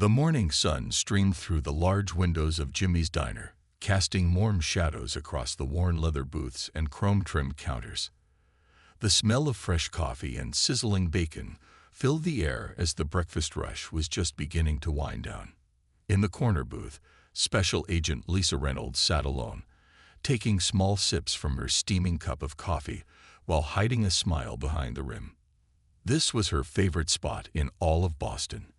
The morning sun streamed through the large windows of Jimmy's diner, casting warm shadows across the worn leather booths and chrome-trimmed counters. The smell of fresh coffee and sizzling bacon filled the air as the breakfast rush was just beginning to wind down. In the corner booth, Special Agent Lisa Reynolds sat alone, taking small sips from her steaming cup of coffee while hiding a smile behind the rim. This was her favorite spot in all of Boston,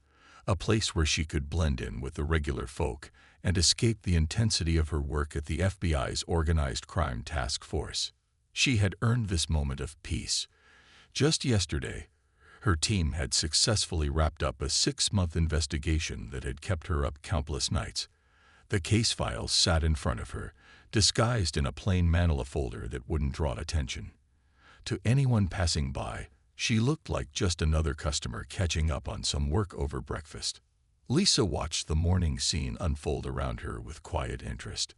a place where she could blend in with the regular folk and escape the intensity of her work at the FBI's Organized Crime Task Force. She had earned this moment of peace. Just yesterday, her team had successfully wrapped up a 6-month investigation that had kept her up countless nights. The case files sat in front of her, disguised in a plain manila folder that wouldn't draw attention. To anyone passing by, she looked like just another customer catching up on some work over breakfast. Lisa watched the morning scene unfold around her with quiet interest.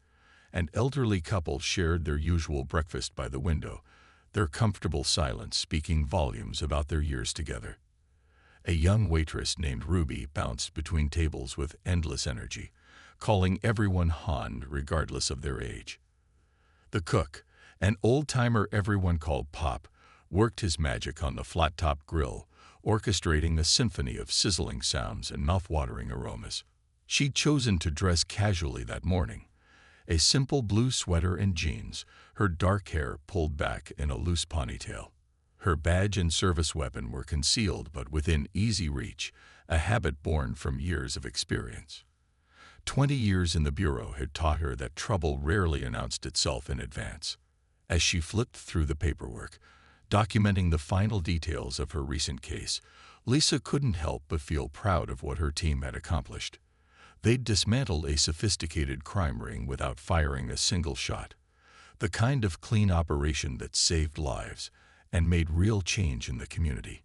An elderly couple shared their usual breakfast by the window, their comfortable silence speaking volumes about their years together. A young waitress named Ruby bounced between tables with endless energy, calling everyone Han regardless of their age. The cook, an old-timer everyone called Pop, worked his magic on the flat-top grill, orchestrating a symphony of sizzling sounds and mouth-watering aromas. She'd chosen to dress casually that morning, a simple blue sweater and jeans, her dark hair pulled back in a loose ponytail. Her badge and service weapon were concealed but within easy reach, a habit born from years of experience. 20 years in the bureau had taught her that trouble rarely announced itself in advance. As she flipped through the paperwork, documenting the final details of her recent case, Lisa couldn't help but feel proud of what her team had accomplished. They'd dismantled a sophisticated crime ring without firing a single shot, the kind of clean operation that saved lives and made real change in the community.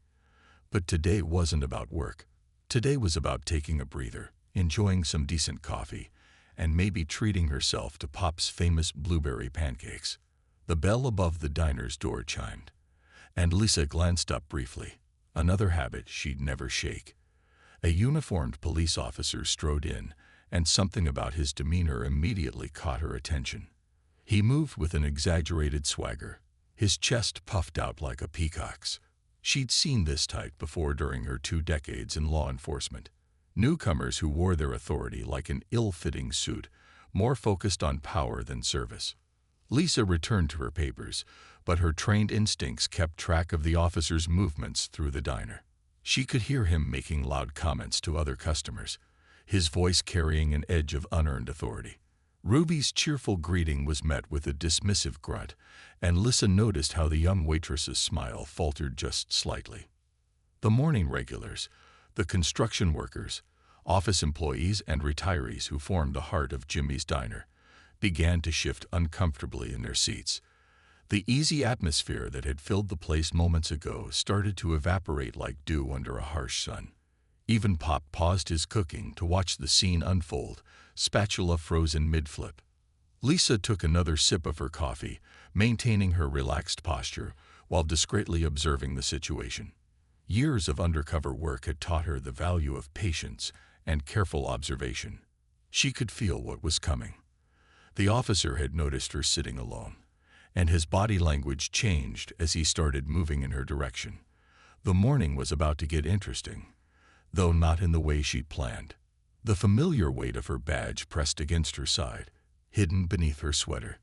But today wasn't about work. Today was about taking a breather, enjoying some decent coffee, and maybe treating herself to Pop's famous blueberry pancakes. The bell above the diner's door chimed, and Lisa glanced up briefly, another habit she'd never shake. A uniformed police officer strode in, and something about his demeanor immediately caught her attention. He moved with an exaggerated swagger, his chest puffed out like a peacock's. She'd seen this type before during her 2 decades in law enforcement. Newcomers who wore their authority like an ill-fitting suit, more focused on power than service. Lisa returned to her papers, but her trained instincts kept track of the officer's movements through the diner. She could hear him making loud comments to other customers, his voice carrying an edge of unearned authority. Ruby's cheerful greeting was met with a dismissive grunt, and Lisa noticed how the young waitress's smile faltered just slightly. The morning regulars, the construction workers, office employees and retirees who formed the heart of Jimmy's diner, began to shift uncomfortably in their seats. The easy atmosphere that had filled the place moments ago started to evaporate like dew under a harsh sun. Even Pop paused his cooking to watch the scene unfold, spatula frozen mid-flip. Lisa took another sip of her coffee, maintaining her relaxed posture while discreetly observing the situation. Years of undercover work had taught her the value of patience and careful observation. She could feel what was coming. The officer had noticed her sitting alone, and his body language changed as he started moving in her direction. The morning was about to get interesting, though not in the way she'd planned. The familiar weight of her badge pressed against her side, hidden beneath her sweater.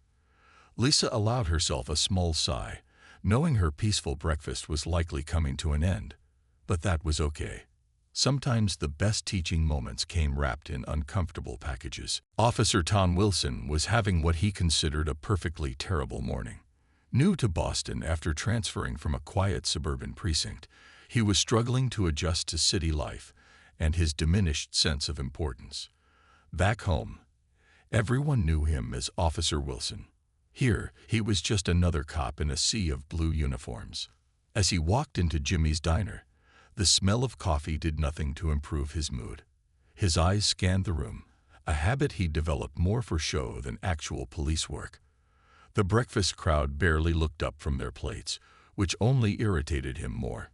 Lisa allowed herself a small sigh, knowing her peaceful breakfast was likely coming to an end. But that was okay. Sometimes the best teaching moments came wrapped in uncomfortable packages. Officer Tom Wilson was having what he considered a perfectly terrible morning. New to Boston after transferring from a quiet suburban precinct, he was struggling to adjust to city life and his diminished sense of importance. Back home, everyone knew him as Officer Wilson. Here, he was just another cop in a sea of blue uniforms. As he walked into Jimmy's diner, the smell of coffee did nothing to improve his mood. His eyes scanned the room, a habit he'd developed more for show than actual police work. The breakfast crowd barely looked up from their plates, which only irritated him more.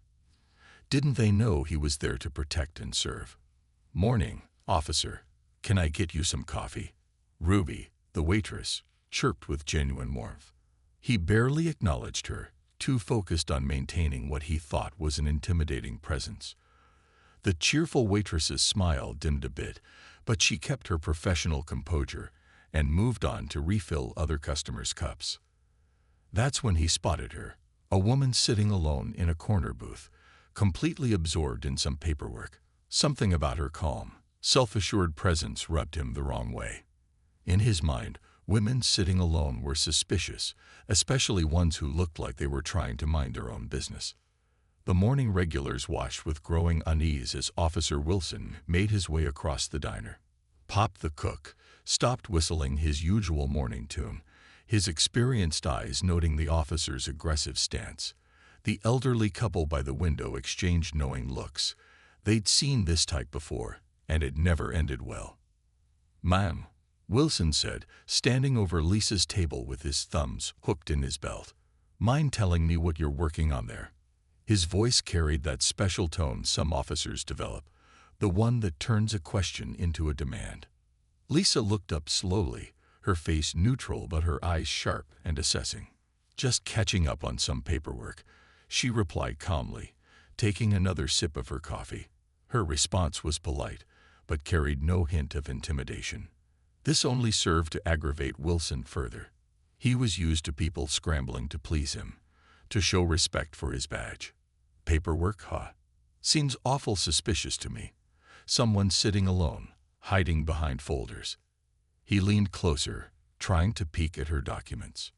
Didn't they know he was there to protect and serve? Morning, "Officer, can I get you some coffee?" Ruby, the waitress, chirped with genuine warmth. He barely acknowledged her, too focused on maintaining what he thought was an intimidating presence. The cheerful waitress's smile dimmed a bit, but she kept her professional composure and moved on to refill other customers' cups. That's when he spotted her, a woman sitting alone in a corner booth, completely absorbed in some paperwork. Something about her calm, self-assured presence rubbed him the wrong way. In his mind, women sitting alone were suspicious, especially ones who looked like they were trying to mind their own business. The morning regulars watched with growing unease as Officer Wilson made his way across the diner. Pop the cook stopped whistling his usual morning tune, his experienced eyes noting the officer's aggressive stance. The elderly couple by the window exchanged knowing looks. They'd seen this type before, and it never ended well. "Ma'am," Wilson said, standing over Lisa's table with his thumbs hooked in his belt. "Mind telling me what you're working on there?" His voice carried that special tone some officers develop, the one that turns a question into a demand. Lisa looked up slowly, her face neutral but her eyes sharp and assessing. "Just catching up on some paperwork," she replied calmly, taking another sip of her coffee. Her response was polite, but carried no hint of intimidation. This only served to aggravate Wilson further. He was used to people scrambling to please him, to show respect for his badge. Paperwork, huh? Seems awful suspicious to me. Someone sitting alone, hiding behind folders. He leaned closer, trying to peek at her documents.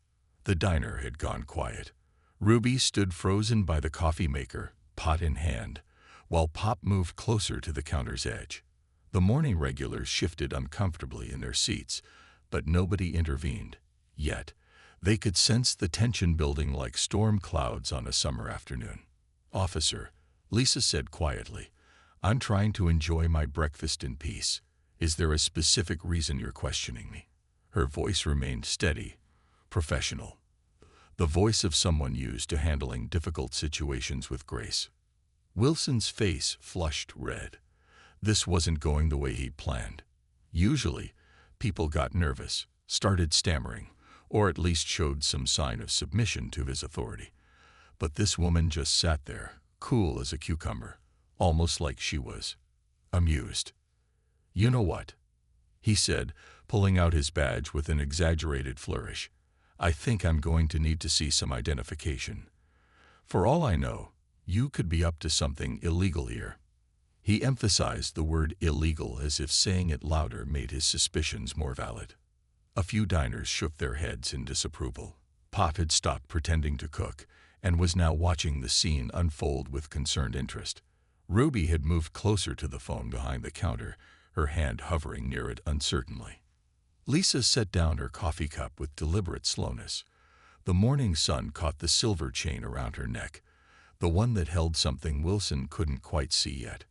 The diner had gone quiet. Ruby stood frozen by the coffee maker, pot in hand, while Pop moved closer to the counter's edge. The morning regulars shifted uncomfortably in their seats, but nobody intervened. Yet, they could sense the tension building like storm clouds on a summer afternoon. "Officer," Lisa said quietly, "I'm trying to enjoy my breakfast in peace. Is there a specific reason you're questioning me?" Her voice remained steady, professional. The voice of someone used to handling difficult situations with grace. Wilson's face flushed red. This wasn't going the way he'd planned. Usually, people got nervous, started stammering, or at least showed some sign of submission to his authority. But this woman just sat there, cool as a cucumber, almost like she was amused. "You know what?" he said, pulling out his badge with an exaggerated flourish. "I think I'm going to need to see some identification. For all I know, you could be up to something illegal here." He emphasized the word illegal as if saying it louder made his suspicions more valid. A few diners shook their heads in disapproval. Pop had stopped pretending to cook and was now watching the scene unfold with concerned interest. Ruby had moved closer to the phone behind the counter, her hand hovering near it uncertainly. Lisa set down her coffee cup with deliberate slowness. The morning sun caught the silver chain around her neck, the one that held something Wilson couldn't quite see yet.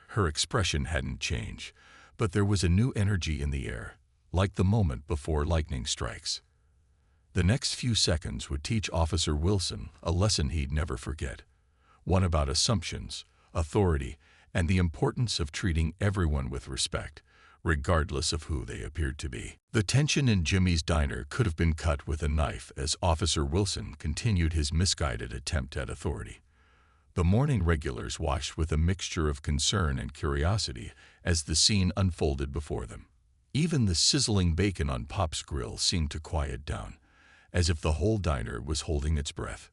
Her expression hadn't changed, but there was a new energy in the air, like the moment before lightning strikes. The next few seconds would teach Officer Wilson a lesson he'd never forget, one about assumptions, authority, and the importance of treating everyone with respect, regardless of who they appeared to be. The tension in Jimmy's diner could have been cut with a knife as Officer Wilson continued his misguided attempt at authority. The morning regulars watched with a mixture of concern and curiosity as the scene unfolded before them. Even the sizzling bacon on Pop's grill seemed to quiet down, as if the whole diner was holding its breath.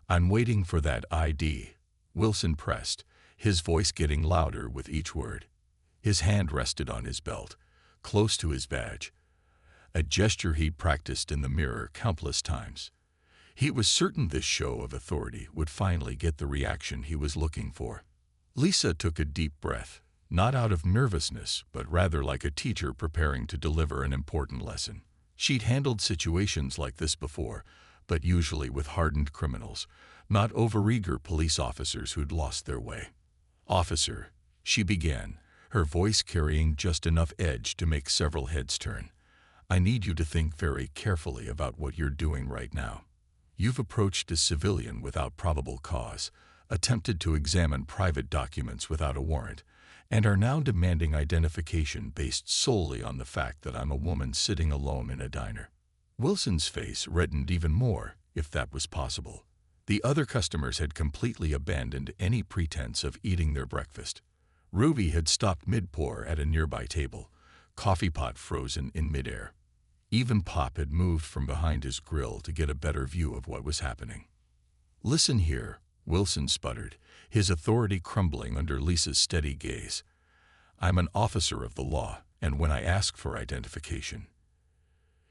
"I'm waiting for that ID," Wilson pressed, his voice getting louder with each word. His hand rested on his belt, close to his badge, a gesture he'd practiced in the mirror countless times. He was certain this show of authority would finally get the reaction he was looking for. Lisa took a deep breath, not out of nervousness, but rather like a teacher preparing to deliver an important lesson. She'd handled situations like this before, but usually with hardened criminals, not overeager police officers who'd lost their way. "Officer," she began, her voice carrying just enough edge to make several heads turn, "I need you to think very carefully about what you're doing right now. You've approached a civilian without probable cause, attempted to examine private documents without a warrant, and are now demanding identification based solely on the fact that I'm a woman sitting alone in a diner. Wilson's face reddened even more, if that was possible. The other customers had completely abandoned any pretense of eating their breakfast. Ruby had stopped mid-pour at a nearby table, coffee pot frozen in midair. Even Pop had moved from behind his grill to get a better view of what was happening. "Listen here," Wilson sputtered, his authority crumbling under Lisa's steady gaze. "I'm an officer of the law, and when I ask for identification—"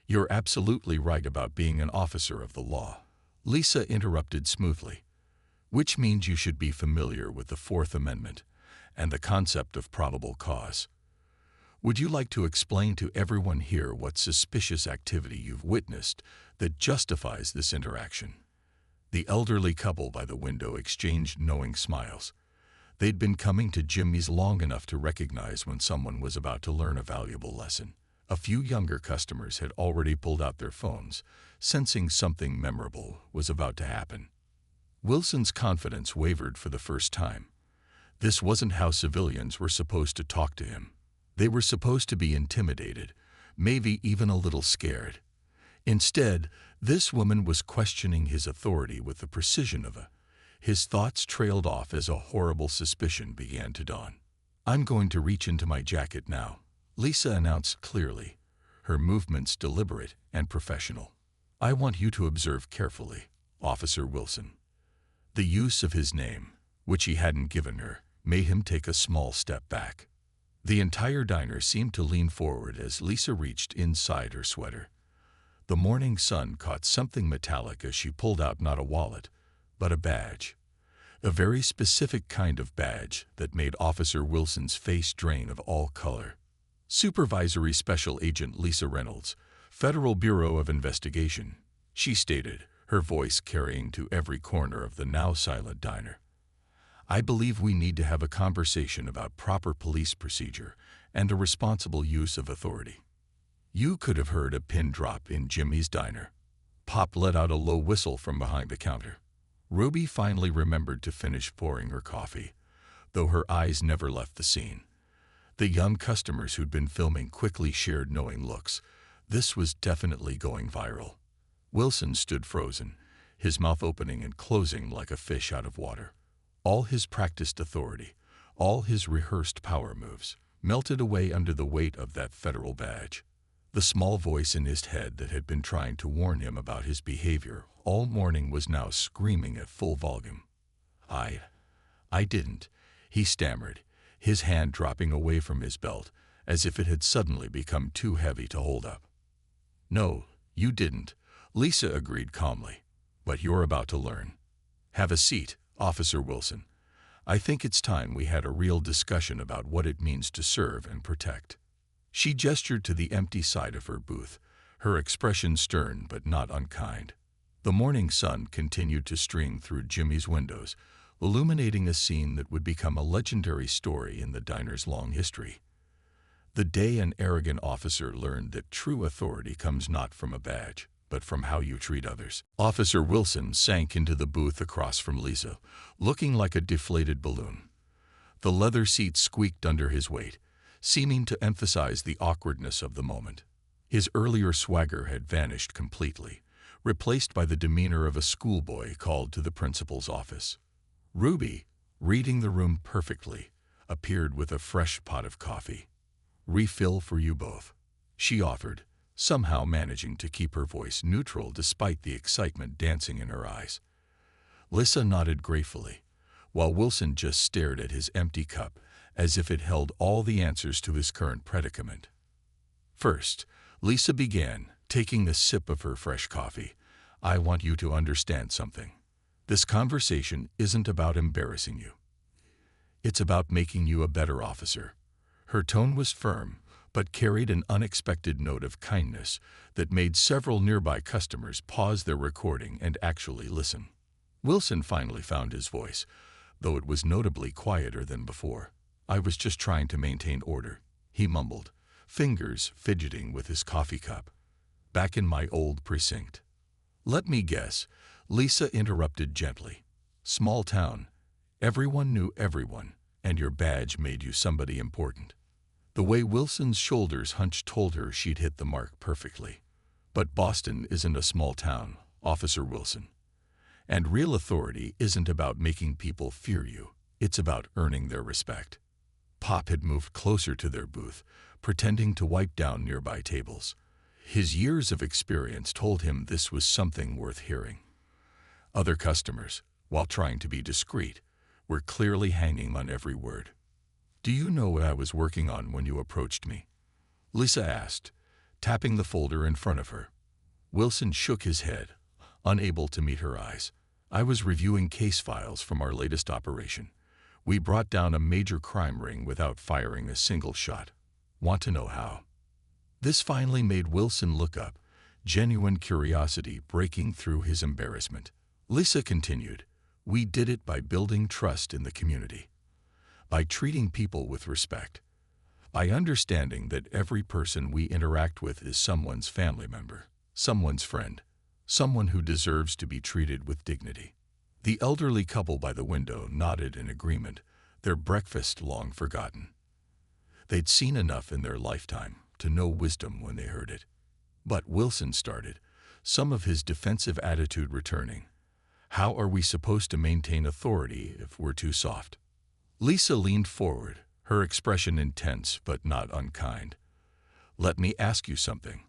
"You're absolutely right about being an officer of the law," Lisa interrupted smoothly, "which means you should be familiar with the Fourth Amendment and the concept of probable cause. Would you like to explain to everyone here what suspicious activity you've witnessed that justifies this interaction?" The elderly couple by the window exchanged knowing smiles. They'd been coming to Jimmy's long enough to recognize when someone was about to learn a valuable lesson. A few younger customers had already pulled out their phones, sensing something memorable was about to happen. Wilson's confidence wavered for the first time. This wasn't how civilians were supposed to talk to him. They were supposed to be intimidated, maybe even a little scared. Instead, this woman was questioning his authority with the precision of a... His thoughts trailed off as a horrible suspicion began to dawn. "I'm going to reach into my jacket now," Lisa announced clearly, her movements deliberate and professional. "I want you to observe carefully, Officer Wilson." The use of his name, which he hadn't given her, made him take a small step back. The entire diner seemed to lean forward as Lisa reached inside her sweater. The morning sun caught something metallic as she pulled out not a wallet, but a badge. A very specific kind of badge that made Officer Wilson's face drain of all color. "Supervisory Special Agent Lisa Reynolds, Federal Bureau of Investigation," she stated, her voice carrying to every corner of the now silent diner. "I believe we need to have a conversation about proper police procedure and a responsible use of authority." You could have heard a pin drop in Jimmy's diner. Pop let out a low whistle from behind the counter. Ruby finally remembered to finish pouring her coffee, though her eyes never left the scene. The young customers who'd been filming quickly shared knowing looks. This was definitely going viral. Wilson stood frozen, his mouth opening and closing like a fish out of water. All his practiced authority, all his rehearsed power moves, melted away under the weight of that federal badge. The small voice in his head that had been trying to warn him about his behavior all morning was now screaming at full volume. I didn't," he stammered, his hand dropping away from his belt as if it had suddenly become too heavy to hold up. "No, you didn't," Lisa agreed calmly, "but you're about to learn. Have a seat, Officer Wilson. I think it's time we had a real discussion about what it means to serve and protect." She gestured to the empty side of her booth, her expression stern but not unkind. The morning sun continued to stream through Jimmy's windows, illuminating a scene that would become a legendary story in the diner's long history. The day an arrogant officer learned that true authority comes not from a badge, but from how you treat others. Officer Wilson sank into the booth across from Lisa, looking like a deflated balloon. The leather seat squeaked under his weight, seeming to emphasize the awkwardness of the moment. His earlier swagger had vanished completely, replaced by the demeanor of a schoolboy called to the principal's office. Ruby, reading the room perfectly, appeared with a fresh pot of coffee. "Refill for you both," she offered, somehow managing to keep her voice neutral despite the excitement dancing in her eyes. Lisa nodded gratefully, while Wilson just stared at his empty cup as if it held all the answers to his current predicament. "First," Lisa began, taking a sip of her fresh coffee, "I want you to understand something. This conversation isn't about embarrassing you. It's about making you a better officer." Her tone was firm, but carried an unexpected note of kindness that made several nearby customers pause their recording and actually listen. Wilson finally found his voice, though it was notably quieter than before. "I was just trying to maintain order," he mumbled, fingers fidgeting with his coffee cup. "Back in my old precinct." "Let me guess," Lisa interrupted gently. "Small town. Everyone knew everyone, and your badge made you somebody important. The way Wilson's shoulders hunched told her she'd hit the mark perfectly. But Boston isn't a small town, Officer Wilson. And real authority isn't about making people fear you. It's about earning their respect. Pop had moved closer to their booth, pretending to wipe down nearby tables. His years of experience told him this was something worth hearing. Other customers, while trying to be discreet, were clearly hanging on every word. "Do you know what I was working on when you approached me?" Lisa asked, tapping the folder in front of her. Wilson shook his head, unable to meet her eyes. "I was reviewing case files from our latest operation. We brought down a major crime ring without firing a single shot. Want to know how?" This finally made Wilson look up, genuine curiosity breaking through his embarrassment. Lisa continued, "We did it by building trust in the community, by treating people with respect, by understanding that every person we interact with is someone's family member, someone's friend, someone who deserves to be treated with dignity." The elderly couple by the window nodded in agreement, their breakfast long forgotten. They'd seen enough in their lifetime to know wisdom when they heard it. But Wilson started, some of his defensive attitude returning. "How are we supposed to maintain authority if we're too soft?" Lisa leaned forward, her expression intense but not unkind. "Let me ask you something.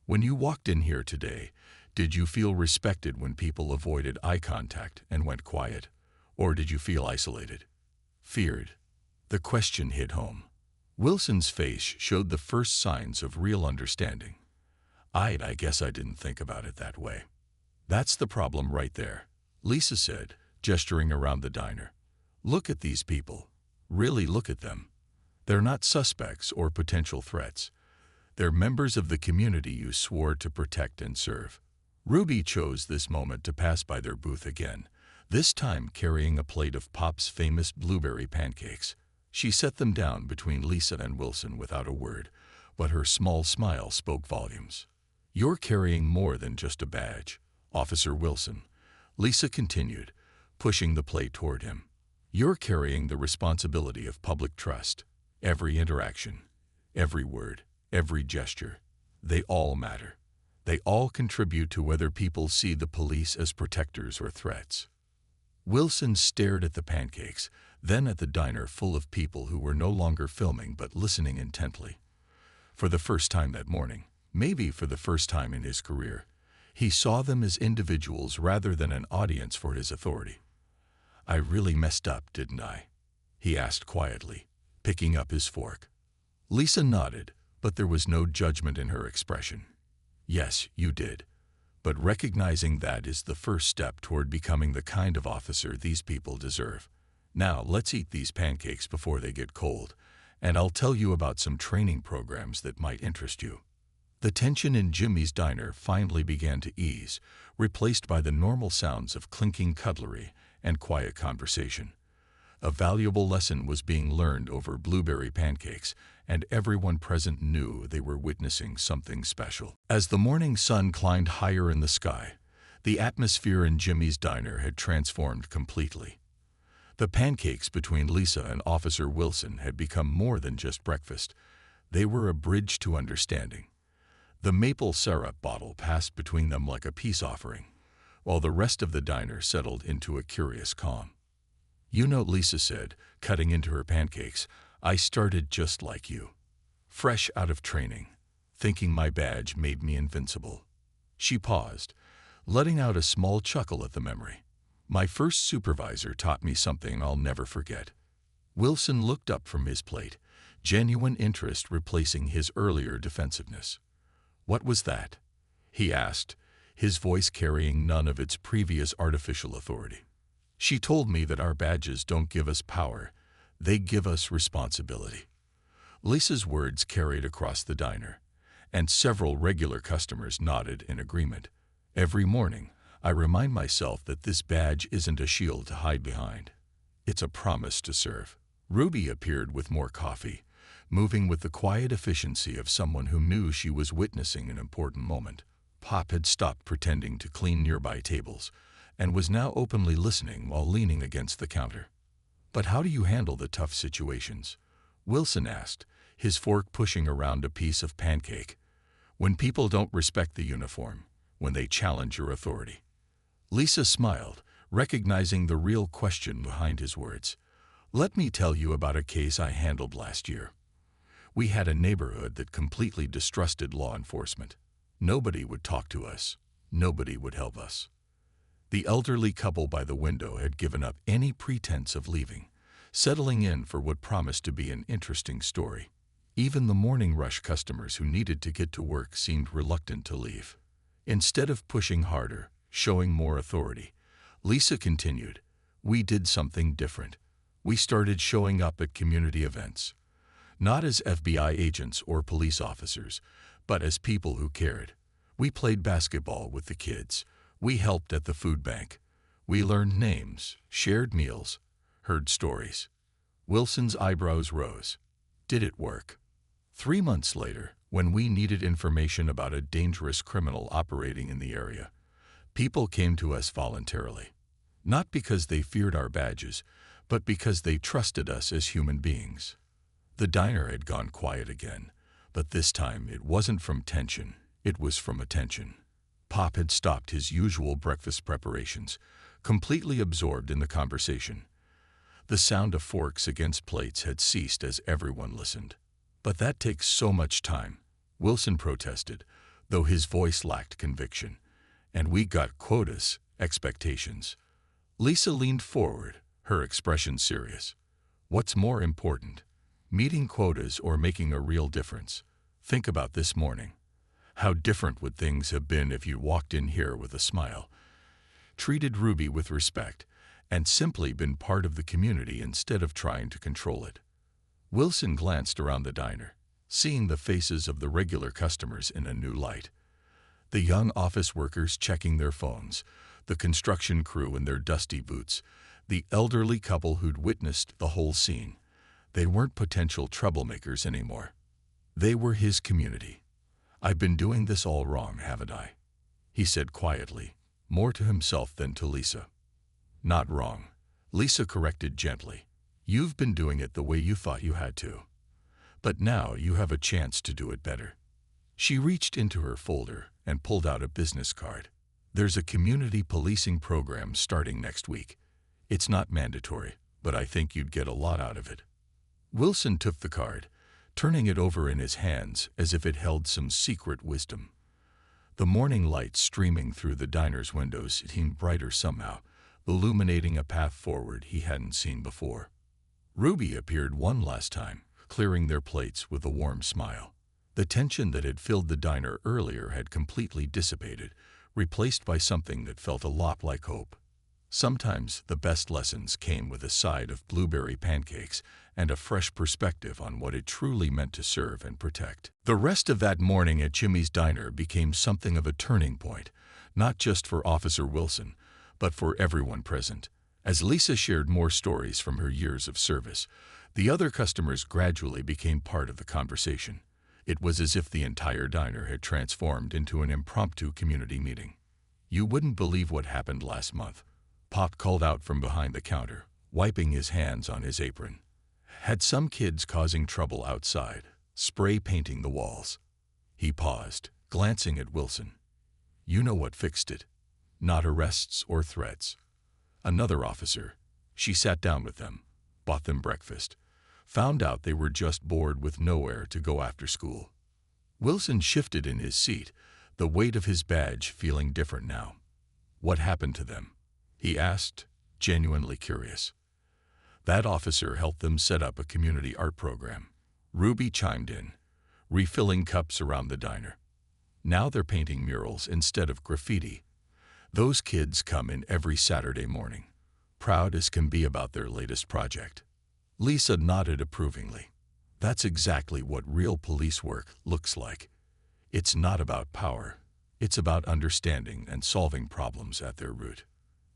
When you walked in here today, did you feel respected when people avoided eye contact and went quiet? Or did you feel isolated? Feared?" The question hit home. Wilson's face showed the first signs of real understanding. I guess I didn't think about it that way." "That's the problem right there," Lisa said, gesturing around the diner. "Look at these people. Really look at them. They're not suspects or potential threats. They're members of the community you swore to protect and serve." Ruby chose this moment to pass by their booth again, this time carrying a plate of Pop's famous blueberry pancakes. She set them down between Lisa and Wilson without a word, but her small smile spoke volumes. "You're carrying more than just a badge, Officer Wilson," Lisa continued, pushing the plate toward him. "You're carrying the responsibility of public trust. Every interaction, every word, every gesture, they all matter. They all contribute to whether people see the police as protectors or threats." Wilson stared at the pancakes, then at the diner full of people who were no longer filming but listening intently. For the first time that morning, maybe for the first time in his career, he saw them as individuals rather than an audience for his authority. "I really messed up, didn't I?" he asked quietly, picking up his fork. Lisa nodded, but there was no judgment in her expression. "Yes, you did. But recognizing that is the first step toward becoming the kind of officer these people deserve. Now, let's eat these pancakes before they get cold, and I'll tell you about some training programs that might interest you." The tension in Jimmy's diner finally began to ease, replaced by the normal sounds of clinking cutlery and quiet conversation. A valuable lesson was being learned over blueberry pancakes, and everyone present knew they were witnessing something special. As the morning sun climbed higher in the sky, the atmosphere in Jimmy's diner had transformed completely. The pancakes between Lisa and Officer Wilson had become more than just breakfast. They were a bridge to understanding. The maple syrup bottle passed between them like a peace offering, while the rest of the diner settled into a curious calm. "You know," Lisa said, cutting into her pancakes, "I started just like you. Fresh out of training, thinking my badge made me invincible." She paused, letting out a small chuckle at the memory. "My first supervisor taught me something I'll never forget." Wilson looked up from his plate, genuine interest replacing his earlier defensiveness. "What was that?" he asked, his voice carrying none of its previous artificial authority. "She told me that our badges don't give us power, they give us responsibility." Lisa's words carried across the diner, and several regular customers nodded in agreement. "Every morning, I remind myself that this badge isn't a shield to hide behind. It's a promise to serve." Ruby appeared with more coffee, moving with the quiet efficiency of someone who knew she was witnessing an important moment. Pop had stopped pretending to clean nearby tables, and was now openly listening while leaning against the counter. But how do you handle the tough situations? Wilson asked, his fork pushing around a piece of pancake. When people don't respect the uniform, when they challenge your authority. Lisa smiled, recognizing the real question behind his words. Let me tell you about a case I handled last year. We had a neighborhood that completely distrusted law enforcement. Nobody would talk to us. Nobody would help us. The elderly couple by the window had given up any pretense of leaving, settling in for what promised to be an interesting story. Even the morning rush customers who needed to get to work seemed reluctant to leave. Instead of pushing harder, showing more authority, Lisa continued, we did something different. We started showing up at community events. Not as FBI agents or police officers, but as people who cared. We played basketball with the kids. We helped at the food bank. We learned names, shared meals, heard stories. Wilson's eyebrows rose. Did it work? 3 months later, when we needed information about a dangerous criminal operating in the area, people came to us voluntarily. Not because they feared our badges, but because they trusted us as human beings. The diner had gone quiet again, but this time it wasn't from tension, it was from attention. Pop had stopped his usual breakfast preparations, completely absorbed in the conversation. The sound of forks against plates had ceased as everyone listened. But that takes so much time, Wilson protested, though his voice lacked conviction. And we got quotas, expectations. Lisa leaned forward, her expression serious. What's more important, meeting quotas or making a real difference? Think about this morning. How different would things have been if you walked in here with a smile, treated Ruby with respect, and simply been part of the community instead of trying to control it? Wilson glanced around the diner, seeing the faces of the regular customers in a new light. The young office workers checking their phones, the construction crew in their dusty boots, the elderly couple who'd witnessed the whole scene. They weren't potential troublemakers anymore. They were his community. I've been doing this all wrong, haven't I? He said quietly, more to himself than to Lisa. Not wrong, Lisa corrected gently. You've been doing it the way you thought you had to. But now you have a chance to do it better. She reached into her folder and pulled out a business card. There's a community policing program starting next week. It's not mandatory, but I think you'd get a lot out of it. Wilson took the card, turning it over in his hands as if it held some secret wisdom. The morning light streaming through the diner's windows seemed brighter somehow, illuminating a path forward he hadn't seen before. Ruby appeared one last time, clearing their plates with a warm smile. The tension that had filled the diner earlier had completely dissipated, replaced by something that felt a lot like hope. Sometimes the best lessons came with a side of blueberry pancakes and a fresh perspective on what it truly meant to serve and protect. The rest of that morning at Jimmy's Diner became something of a turning point, not just for Officer Wilson, but for everyone present. As Lisa shared more stories from her years of service, the other customers gradually became part of the conversation. It was as if the entire diner had transformed into an impromptu community meeting. You wouldn't believe what happened last month, Pop called out from behind the counter, wiping his hands on his apron. Had some kids causing trouble outside, spray painting the walls. He paused, glancing at Wilson. You know what fixed it. Not arrests or threats. Another officer. She sat down with them, bought them breakfast, found out they were just bored with nowhere to go after school. Wilson shifted in his seat, the weight of his badge feeling different now. What happened to them? He asked, genuinely curious. That officer helped them set up a community art program. Ruby chimed in, refilling cups around the diner. Now they're painting murals instead of graffiti. Those kids come in every Saturday morning, proud as can be about their latest project. Lisa nodded approvingly. That's exactly what real police work looks like. It's not about power. It's about understanding and solving problems at their root.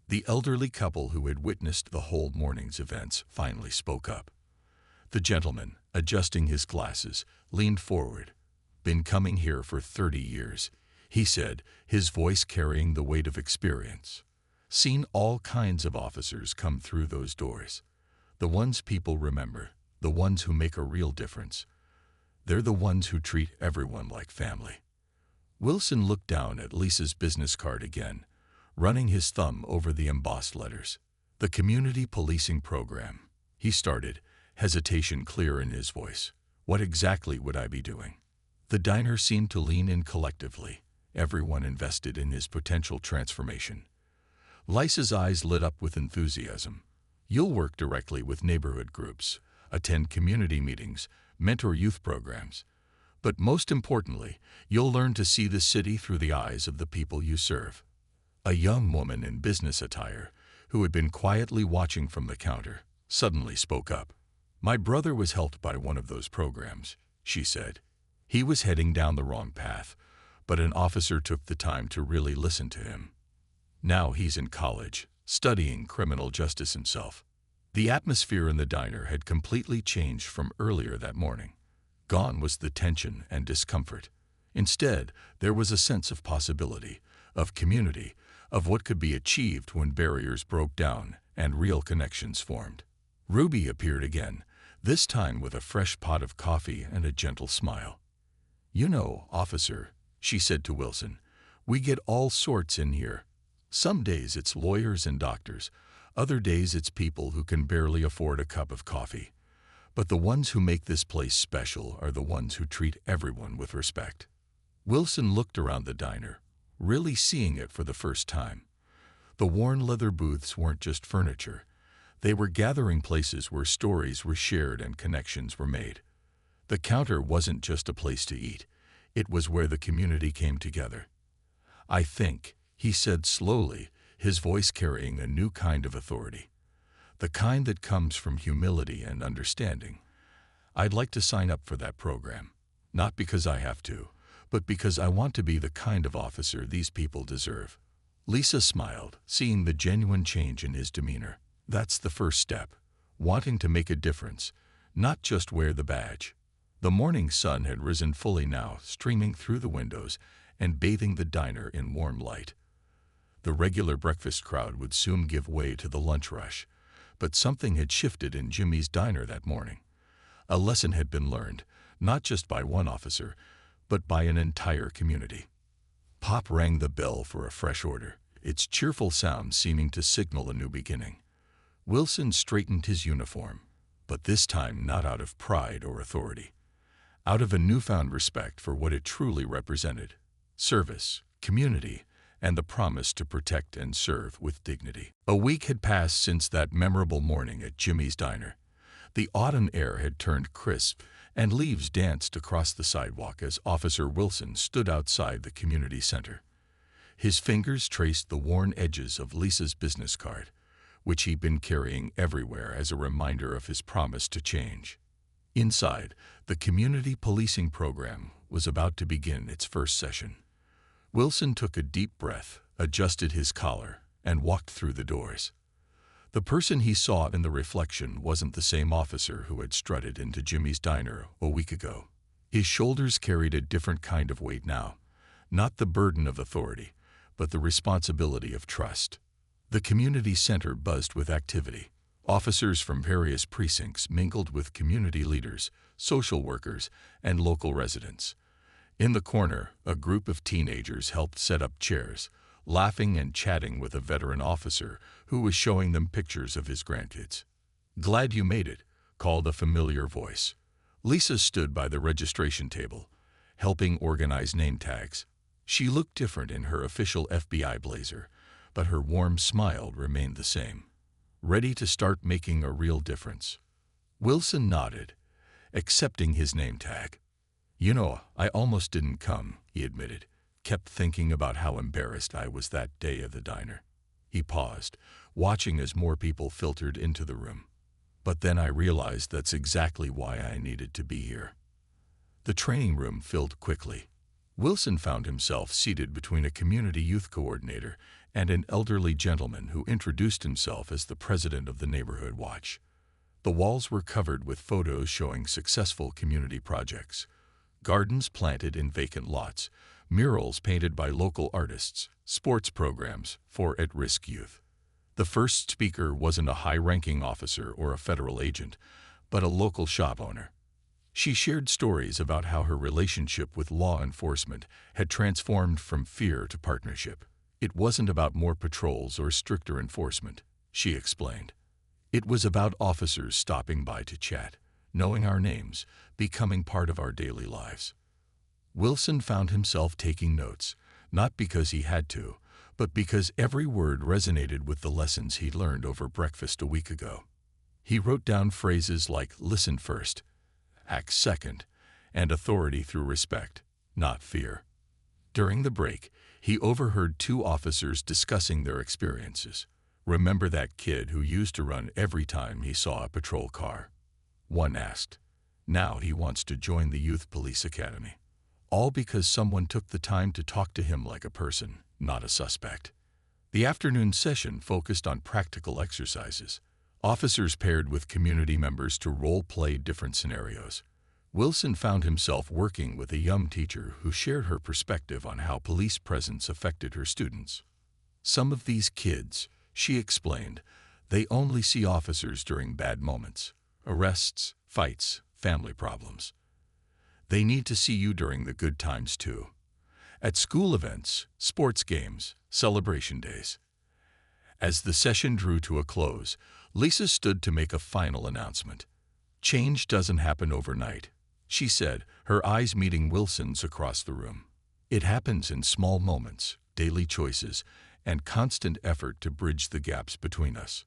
The elderly couple who had witnessed the whole morning's events finally spoke up. The gentleman, adjusting his glasses, leaned forward. Been coming here for 30 years, he said, his voice carrying the weight of experience. Seen all kinds of officers come through those doors. The ones people remember, the ones who make a real difference. They're the ones who treat everyone like family. Wilson looked down at Lisa's business card again, running his thumb over the embossed letters. The Community Policing Program. He started, hesitation clear in his voice. What exactly would I be doing? The diner seemed to lean in collectively, everyone invested in his potential transformation. Lisa's eyes lit up with enthusiasm. You'll work directly with neighborhood groups, attend community meetings, mentor youth programs. But most importantly, you'll learn to see the city through the eyes of the people you serve. A young woman in business attire, who had been quietly watching from the counter, suddenly spoke up. My brother was helped by one of those programs, she said. He was heading down the wrong path, but an officer took the time to really listen to him. Now he's in college, studying criminal justice himself. The atmosphere in the diner had completely changed from earlier that morning. Gone was the tension and discomfort. Instead, there was a sense of possibility, of community, of what could be achieved when barriers broke down and real connections formed. Ruby appeared again, this time with a fresh pot of coffee and a gentle smile. You know, officer, she said to Wilson, we get all sorts in here. Some days it's lawyers and doctors, other days it's people who can barely afford a cup of coffee. But the ones who make this place special are the ones who treat everyone with respect. Wilson looked around the diner, really seeing it for the first time. The worn leather booths weren't just furniture. They were gathering places where stories were shared and connections were made. The counter wasn't just a place to eat. It was where the community came together. I think, he said slowly, his voice carrying a new kind of authority. The kind that comes from humility and understanding. I'd like to sign up for that program. Not because I have to, but because I want to be the kind of officer these people deserve. Lisa smiled, seeing the genuine change in his demeanor. That's the first step. Wanting to make a difference, not just wear the badge. The morning sun had risen fully now, streaming through the windows and bathing the diner in warm light. The regular breakfast crowd would soon give way to the lunch rush, but something had shifted in Jimmy's diner that morning. A lesson had been learned, not just by one officer, but by an entire community. Pop rang the bell for a fresh order, its cheerful sound seeming to signal a new beginning. Wilson straightened his uniform, but this time not out of pride or authority. Out of a newfound respect for what it truly represented: service, community, and the promise to protect and serve with dignity. A week had passed since that memorable morning at Jimmy's diner. The autumn air had turned crisp, and leaves danced across the sidewalk as Officer Wilson stood outside the community center. His fingers traced the worn edges of Lisa's business card, which he'd been carrying everywhere as a reminder of his promise to change. Inside, the Community Policing Program was about to begin its first session. Wilson took a deep breath, adjusted his collar, and walked through the doors. The person he saw in the reflection wasn't the same officer who had strutted into Jimmy's diner a week ago. His shoulders carried a different kind of weight now, not the burden of authority, but the responsibility of trust. The community center buzzed with activity. Officers from various precincts mingled with community leaders, social workers, and local residents. In the corner, a group of teenagers helped set up chairs, laughing and chatting with a veteran officer who was showing them pictures of his grandkids. "Glad you made it," called a familiar voice. Lisa stood by the registration table, helping organize name tags. She looked different in her official FBI blazer, but her warm smile remained the same. Ready to start making a real difference. Wilson nodded, accepting his name tag. "You know, I almost didn't come," he admitted. "Kept thinking about how embarrassed I was that day at the diner." He paused, watching as more people filtered into the room. "But then I realized that's exactly why I needed to be here." The training room filled quickly. Wilson found himself seated between a community youth coordinator and an elderly gentleman who introduced himself as the president of the Neighborhood Watch. The walls were covered with photos showing successful community projects. Gardens planted in vacant lots, murals painted by local artists, sports programs for at-risk youth. The first speaker wasn't a high-ranking officer or a federal agent, but a local shop owner. She shared stories about how her relationship with law enforcement had transformed from fear to partnership. It wasn't about more patrols or stricter enforcement, she explained. It was about officers stopping by to chat, knowing our names, becoming part of our daily lives. Wilson found himself taking notes, not because he had to, but because every word resonated with the lessons he'd learned over breakfast a week ago. He wrote down phrases like listen first, act second, and authority through respect, not fear. During the break, he overheard two officers discussing their experiences. Remember that kid who used to run every time he saw a patrol car? One asked. Now he wants to join the Youth Police Academy. All because someone took the time to talk to him like a person, not a suspect. The afternoon session focused on practical exercises. Officers paired with community members to role-play different scenarios. Wilson found himself working with a young teacher who shared her perspective on how police presence affected her students. Some of these kids, she explained, they only see officers during bad moments, arrests, fights, family problems. They need to see you during the good times too. At school events, sports games, celebration days. As the session drew to a close, Lisa stood to make a final announcement. Change doesn't happen overnight, she said, her eyes meeting Wilson's across the room. It happens in small moments, daily choices, and constant effort to bridge the gaps between us.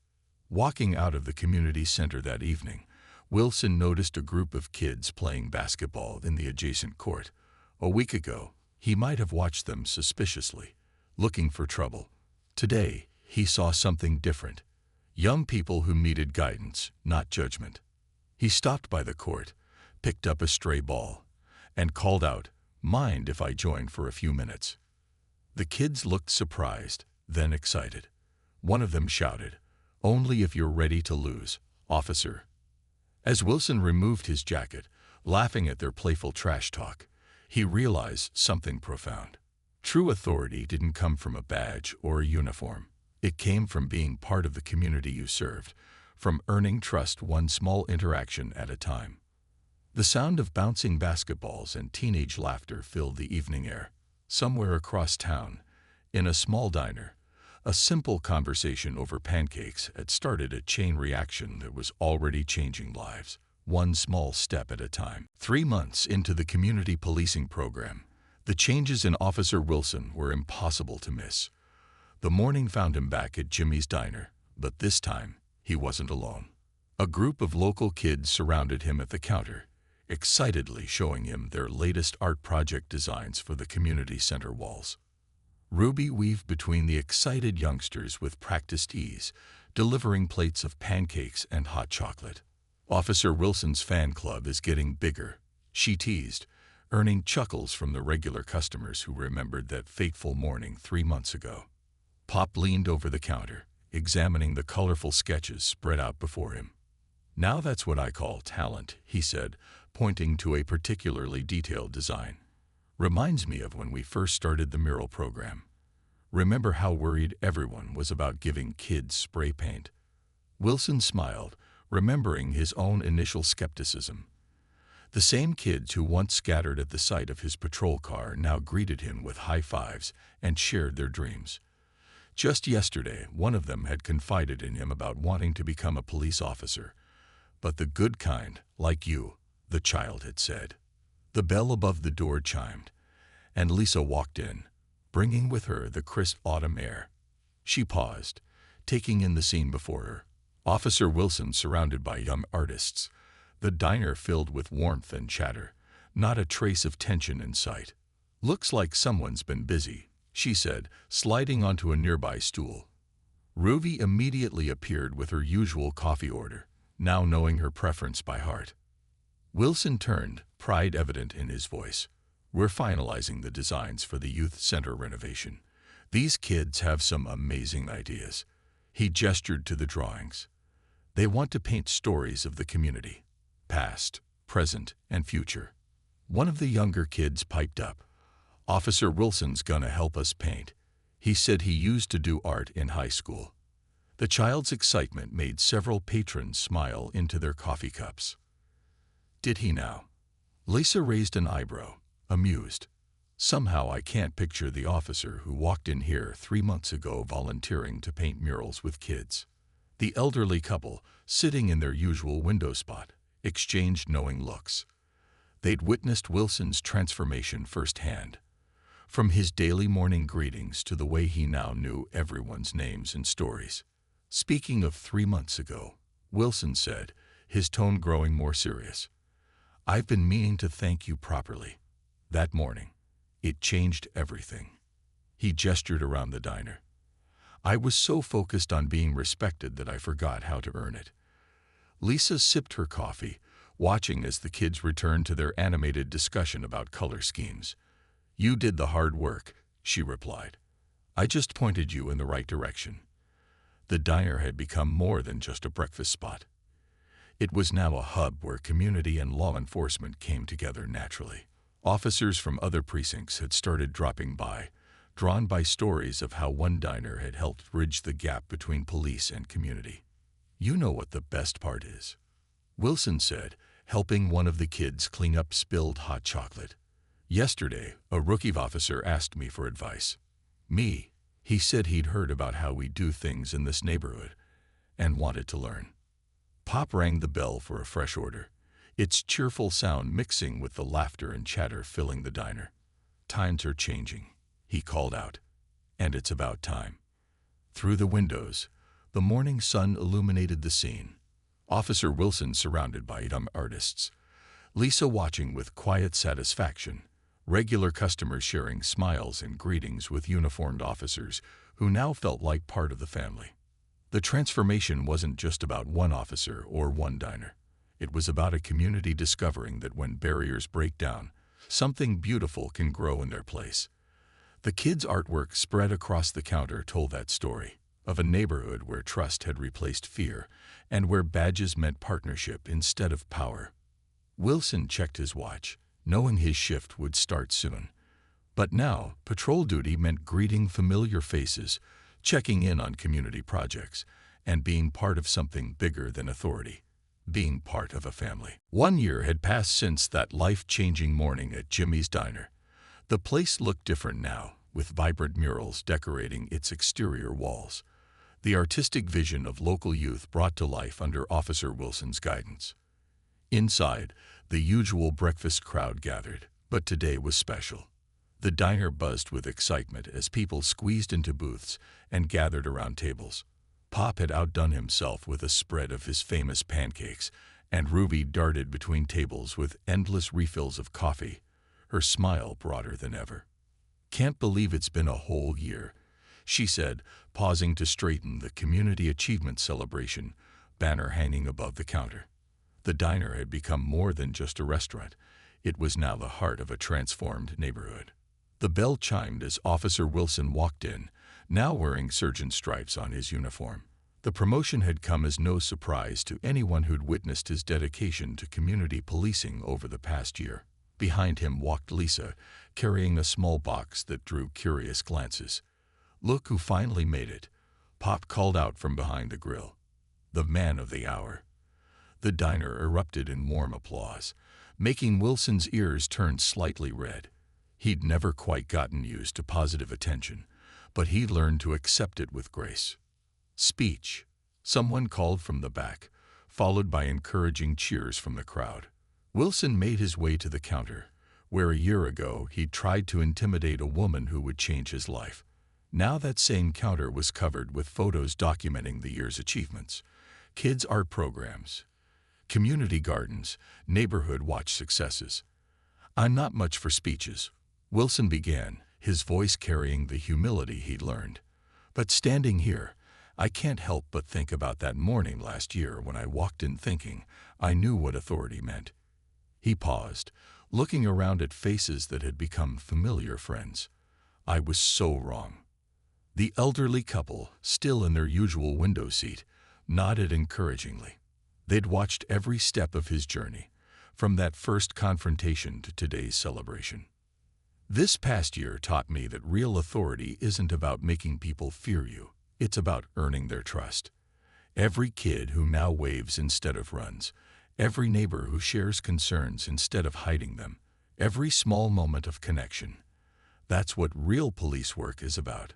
Walking out of the community center that evening, Wilson noticed a group of kids playing basketball in the adjacent court. A week ago, he might have watched them suspiciously, looking for trouble. Today, he saw something different. Young people who needed guidance, not judgment. He stopped by the court, picked up a stray ball, and called out, "Mind if I join for a few minutes?" The kids looked surprised, then excited. One of them shouted, "Only if you're ready to lose, officer." As Wilson removed his jacket, laughing at their playful trash talk, he realized something profound. True authority didn't come from a badge or a uniform. It came from being part of the community you served, from earning trust one small interaction at a time. The sound of bouncing basketballs and teenage laughter filled the evening air. Somewhere across town, in a small diner, a simple conversation over pancakes had started a chain reaction that was already changing lives, one small step at a time. 3 months into the community policing program, the changes in Officer Wilson were impossible to miss. The morning found him back at Jimmy's Diner, but this time, he wasn't alone. A group of local kids surrounded him at the counter, excitedly showing him their latest art project designs for the community center walls. Ruby weaved between the excited youngsters with practiced ease, delivering plates of pancakes and hot chocolate. Officer Wilson's fan club is getting bigger, she teased, earning chuckles from the regular customers who remembered that fateful morning 3 months ago. Pop leaned over the counter, examining the colorful sketches spread out before him. "Now that's what I call talent," he said, pointing to a particularly detailed design. "Reminds me of when we first started the mural program. Remember how worried everyone was about giving kids spray paint?" Wilson smiled, remembering his own initial skepticism. The same kids who once scattered at the sight of his patrol car now greeted him with high fives and shared their dreams. Just yesterday, one of them had confided in him about wanting to become a police officer. "But the good kind, like you," the child had said. The bell above the door chimed, and Lisa walked in, bringing with her the crisp autumn air. She paused, taking in the scene before her. Officer Wilson surrounded by young artists, the diner filled with warmth and chatter, not a trace of tension in sight. "Looks like someone's been busy," she said, sliding onto a nearby stool. Ruby immediately appeared with her usual coffee order, now knowing her preference by heart. Wilson turned, pride evident in his voice. "We're finalizing the designs for the youth center renovation. These kids have some amazing ideas." He gestured to the drawings. "They want to paint stories of the community, past, present, and future." One of the younger kids piped up. "Officer Wilson's gonna help us paint. He said he used to do art in high school." The child's excitement made several patrons smile into their coffee cups. Did he now? Lisa raised an eyebrow, amused. Somehow I can't picture the officer who walked in here 3 months ago volunteering to paint murals with kids. The elderly couple, sitting in their usual window spot, exchanged knowing looks. They'd witnessed Wilson's transformation firsthand. From his daily morning greetings to the way he now knew everyone's names and stories. Speaking of 3 months ago, Wilson said, his tone growing more serious, "I've been meaning to thank you properly. That morning, it changed everything." He gestured around the diner. "I was so focused on being respected that I forgot how to earn it." Lisa sipped her coffee, watching as the kids returned to their animated discussion about color schemes. "You did the hard work," she replied. "I just pointed you in the right direction." The diner had become more than just a breakfast spot. It was now a hub where community and law enforcement came together naturally. Officers from other precincts had started dropping by, drawn by stories of how one diner had helped bridge the gap between police and community. "You know what the best part is," Wilson said, helping one of the kids clean up spilled hot chocolate. "Yesterday, a rookie officer asked me for advice. He said he'd heard about how we do things in this neighborhood and wanted to learn." Pop rang the bell for a fresh order, its cheerful sound mixing with the laughter and chatter filling the diner. "Times are changing," he called out, "and it's about time." Through the windows, the morning sun illuminated the scene. Officer Wilson surrounded by young artists, Lisa watching with quiet satisfaction, regular customers sharing smiles and greetings with uniformed officers who now felt like part of the family. The transformation wasn't just about one officer or one diner. It was about a community discovering that when barriers break down, something beautiful can grow in their place. The kids' artwork spread across the counter told that story of a neighborhood where trust had replaced fear and where badges meant partnership instead of power. Wilson checked his watch, knowing his shift would start soon. But now, patrol duty meant greeting familiar faces, checking in on community projects, and being part of something bigger than authority, being part of a family. 1 year had passed since that life-changing morning at Jimmy's Diner. The place looked different now, with vibrant murals decorating its exterior walls. The artistic vision of local youth brought to life under Officer Wilson's guidance. Inside, the usual breakfast crowd gathered, but today was special. The diner buzzed with excitement as people squeezed into booths and gathered around tables. Pop had outdone himself with a spread of his famous pancakes, and Ruby darted between tables with endless refills of coffee, her smile broader than ever. "Can't believe it's been a whole year," she said, pausing to straighten the Community Achievement Celebration banner hanging above the counter. The diner had become more than just a restaurant. It was now the heart of a transformed neighborhood. The bell chimed as Officer Wilson walked in, now wearing sergeant stripes on his uniform. The promotion had come as no surprise to anyone who'd witnessed his dedication to community policing over the past year. Behind him walked Lisa, carrying a small box that drew curious glances. "Look who finally made it," Pop called out from behind the grill. "The man of the hour." The diner erupted in warm applause, making Wilson's ears turn slightly red. He'd never quite gotten used to positive attention, but he learned to accept it with grace. "Speech," someone called from the back, followed by encouraging cheers from the crowd. Wilson made his way to the counter, where a year ago he'd tried to intimidate a woman who would change his life. Now that same counter was covered with photos documenting the year's achievements, kids' art programs, community gardens, neighborhood watch successes. "I'm not much for speeches," Wilson began, his voice carrying the humility he'd learned. "But standing here, I can't help but think about that morning last year when I walked in thinking I knew what authority meant." He paused, looking around at faces that had become familiar friends. "I was so wrong." The elderly couple, still in their usual window seat, nodded encouragingly. They'd watched every step of his journey, from that first confrontation to today's celebration. "This past year taught me that real authority isn't about making people fear you. It's about earning their trust. Every kid who now waves instead of runs, every neighbor who shares concerns instead of hiding them, every small moment of connection. That's what real police work is about.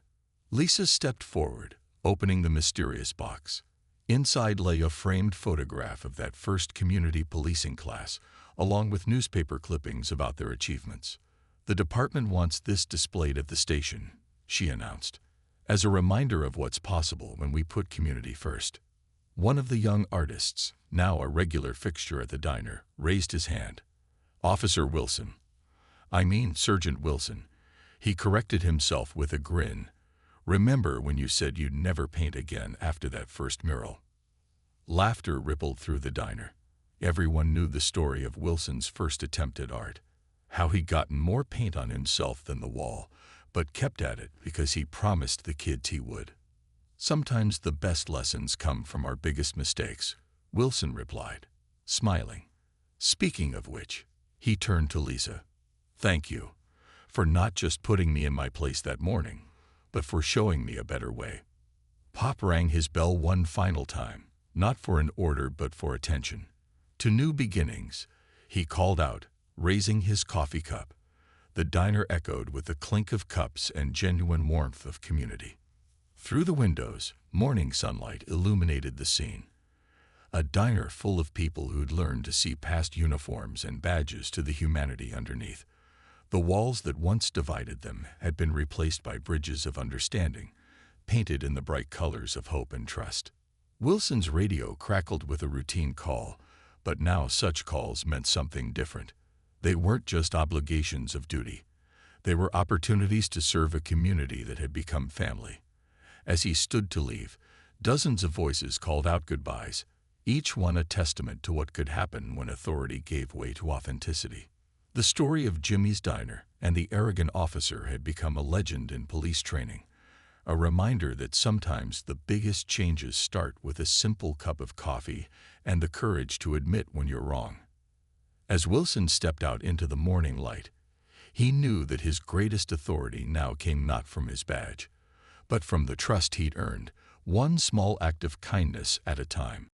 Lisa stepped forward, opening the mysterious box. Inside lay a framed photograph of that first community policing class, along with newspaper clippings about their achievements. "The department wants this displayed at the station," she announced, "as a reminder of what's possible when we put community first." One of the young artists, now a regular fixture at the diner, raised his hand. "Officer Wilson. I mean Sergeant Wilson." He corrected himself with a grin. "Remember when you said you'd never paint again after that first mural?" Laughter rippled through the diner. Everyone knew the story of Wilson's first attempt at art. How he'd gotten more paint on himself than the wall, but kept at it because he promised the kids he would. "Sometimes the best lessons come from our biggest mistakes," Wilson replied, smiling. "Speaking of which," he turned to Lisa, "thank you for not just putting me in my place that morning, but for showing me a better way." Pop rang his bell one final time, not for an order but for attention. "To new beginnings," he called out, raising his coffee cup. The diner echoed with the clink of cups and genuine warmth of community. Through the windows, morning sunlight illuminated the scene. A diner full of people who'd learned to see past uniforms and badges to the humanity underneath. The walls that once divided them had been replaced by bridges of understanding, painted in the bright colors of hope and trust. Wilson's radio crackled with a routine call, but now such calls meant something different. They weren't just obligations of duty. They were opportunities to serve a community that had become family. As he stood to leave, dozens of voices called out goodbyes, each one a testament to what could happen when authority gave way to authenticity. The story of Jimmy's Diner and the arrogant officer had become a legend in police training, a reminder that sometimes the biggest changes start with a simple cup of coffee and the courage to admit when you're wrong. As Wilson stepped out into the morning light, he knew that his greatest authority now came not from his badge, but from the trust he'd earned, one small act of kindness at a time.